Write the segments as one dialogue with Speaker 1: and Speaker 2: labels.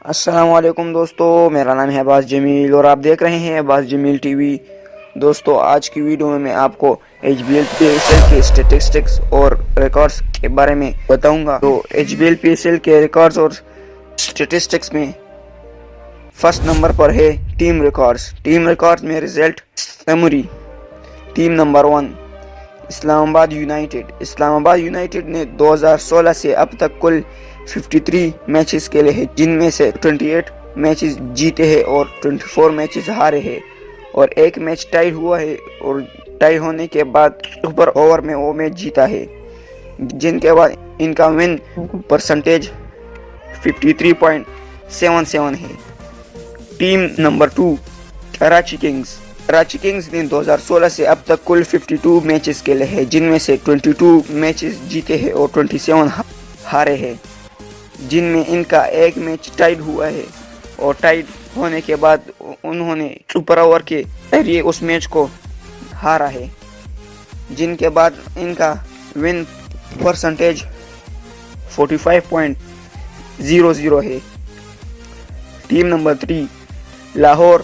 Speaker 1: السلام علیکم دوستو، میرا نام ہے عباس جمیل اور آپ دیکھ رہے ہیں عباس جمیل ٹی وی۔ دوستو آج کی ویڈیو میں آپ کو H B L P S L کے اسٹیٹسٹکس اور ریکارڈز کے بارے میں بتاؤں گا۔ تو H B L P S L کے ریکارڈز اور اسٹیٹسٹکس میں فرسٹ نمبر پر ہے ٹیم ریکارڈز میں result summary. Team number 1 Islamabad United نے 2016 سے اب تک کل 53 میچز کھیلے ہیں، جن میں سے 28 میچز جیتے ہیں اور 24 میچز ہارے ہیں، اور ایک میچ ٹائی ہوا ہے اور ٹائی ہونے کے بعد سپر اوور میں وہ میچ جیتا ہے، جن کے بعد ان کا ون پرسنٹیج 53.77 ہے۔ ٹیم نمبر 2 کراچی کنگز نے 2016 سے اب تک کل 52 میچز کھیلے ہیں، جن میں سے 22 میچز جیتے ہیں اور 27 ہارے ہیں، جن میں ان کا ایک میچ ٹائیڈ ہوا ہے، اور ٹائیڈ ہونے کے بعد انہوں نے سپر اوور کے ذریعے اس میچ کو ہارا ہے، جن کے بعد ان کا ون پرسنٹیج 45.00 ہے۔ ٹیم نمبر 3 لاہور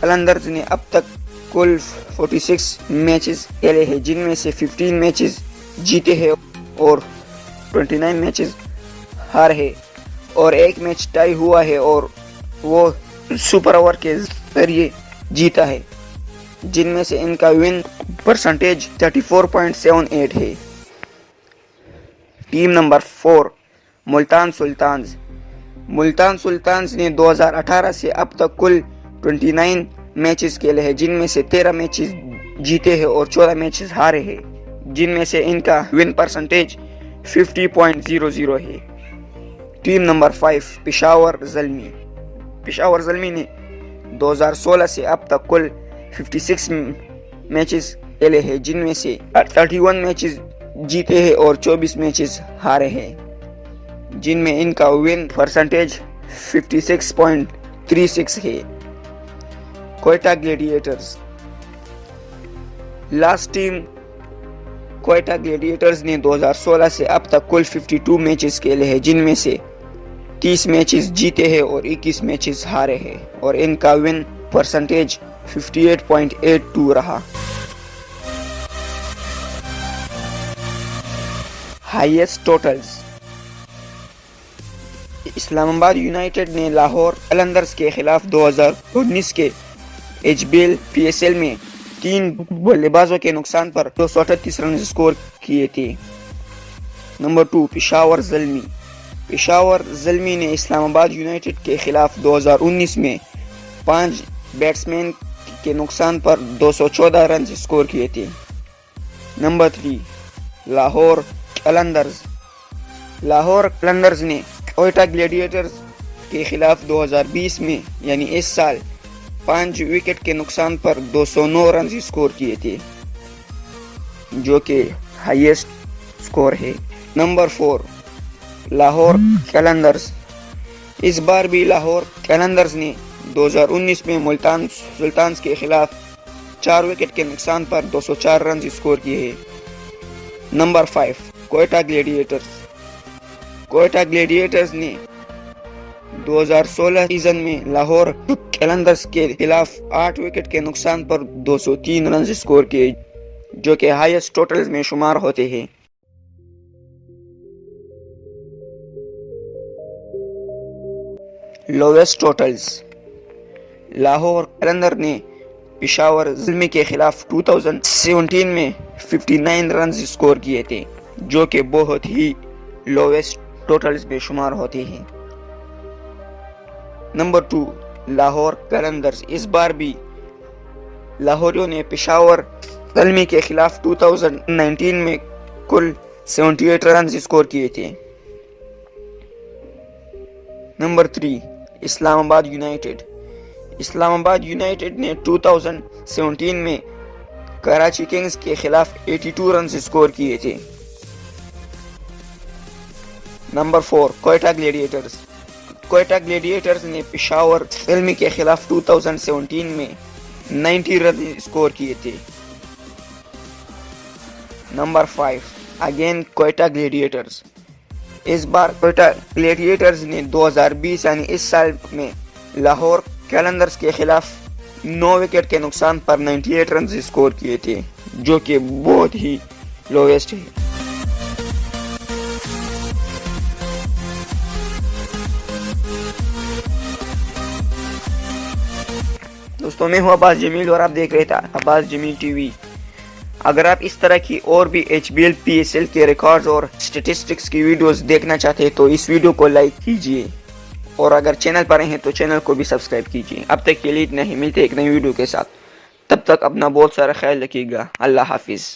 Speaker 1: قلندرز نے اب تک کل 46 میچز کھیلے ہیں، جن میں سے 15 میچز جیتے ہیں اور 29 میچز ہارے ہیں، اور ایک میچ ٹائی ہوا ہے اور وہ سپر اوور کے ذریعے جیتا ہے، جن میں سے ان کا ون پرسنٹیج 34.78 ہے۔ ٹیم نمبر 4 ملتان سلطانز نے 2018 سے اب تک کل 29 میچز کھیلے ہیں، جن میں سے 13 میچز جیتے ہیں اور 14 میچز ہارے ہیں، جن میں سے ان کا ون پرسنٹیج 50.00 ہے۔ ٹیم نمبر 5 پشاور زلمی نے 2016 سے اب تک کل 56 میچز کھیلے ہیں، جن میں سے 31 میچز جیتے ہیں اور 24 میچز ہارے ہیں، جن میں ان کا ون پرسنٹیج 56.36 ہے۔ کوئٹہ گلیڈیٹرز نے 2016 سے اب تک کل 52 میچز کھیلے ہیں، جن میں سے 30 میچز جیتے ہیں اور 21 میچز ہارے ہیں، اور ان کا ون پرسنٹیج 58.82 رہا۔ ہائیسٹ ٹوٹلز اسلام آباد یونائٹڈ نے لاہور قلندرز کے خلاف 2019 کے H B L P S L میں 3 بلے بازوں کے نقصان پر 238 رنز سکور کیے تھے۔ نمبر 2 پشاور زلمی نے اسلام آباد یونائٹڈ کے خلاف 2019 میں 5 بیٹسمین کے نقصان پر 214 رنز سکور کیے تھے۔ نمبر 3 لاہور قلندرز نے کوئٹہ گلیڈیٹرز کے خلاف 2020 میں یعنی اس سال 5 وکٹ کے نقصان پر 209 رنز سکور کیے تھے، جو کہ ہائیسٹ سکور ہے۔ نمبر 4 لاہور قلندرز اس بار بھی لاہور قلندرز نے 2019 میں ملتان سلطانز کے خلاف 4 وکٹ کے نقصان پر 204 رنز سکور کیے ہیں۔ نمبر 5 کوئٹہ گلیڈیٹرز نے 2016 سیزن میں لاہور قلندرز کے خلاف 8 وکٹ کے نقصان پر 203 رنز سکور کیے، جو کہ ہائیسٹ ٹوٹلز میں شمار ہوتے ہیں۔ لویسٹ ٹوٹلز لاہور قلندر نے پشاور زلمی کے خلاف 2017 میں 59 رنز سکور کیے تھے، جو کہ بہت ہی لویسٹ ٹوٹلز میں شمار ہوتے ہیں۔ نمبر 2 لاہور قلندرز اس بار بھی لاہوریوں نے پشاور زلمی کے خلاف 2019 میں کل 78 رنز سکور کیے تھے۔ نمبر 3 اسلام آباد یونائٹڈ نے 2017 میں کراچی کنگز کے خلاف 82 رنز سکور کیے تھے۔ نمبر 4 کوئٹہ گلیڈیٹرز نے پشاور زلمی کے خلاف 2017 میں 90 رنز سکور کیے تھے۔ نمبر 5 اگین کوئٹہ گلیڈیٹرز اس بار کوئٹہ گلیڈیٹرز نے 2020 یعنی اس سال میں لاہور قلندرز کے خلاف 9 وکٹ کے نقصان پر 98 رنز اسکور کیے تھے، جو کہ بہت ہی لویسٹ ہے۔ دوستوں میں ہوں عباس جمیل اور آپ دیکھ رہے تھے عباس جمیل ٹی وی۔ اگر آپ اس طرح کی اور بھی H B L P S L کے ریکارڈز اور اسٹیٹسٹکس کی ویڈیوز دیکھنا چاہتے ہیں تو اس ویڈیو کو لائک کیجئے، اور اگر چینل پر ہیں تو چینل کو بھی سبسکرائب کیجئے۔ اب تک کے لیے اتنا ہی، ملتے ایک نئی ویڈیو کے ساتھ، تب تک اپنا بہت سارا خیال رکھیے گا۔ اللہ حافظ۔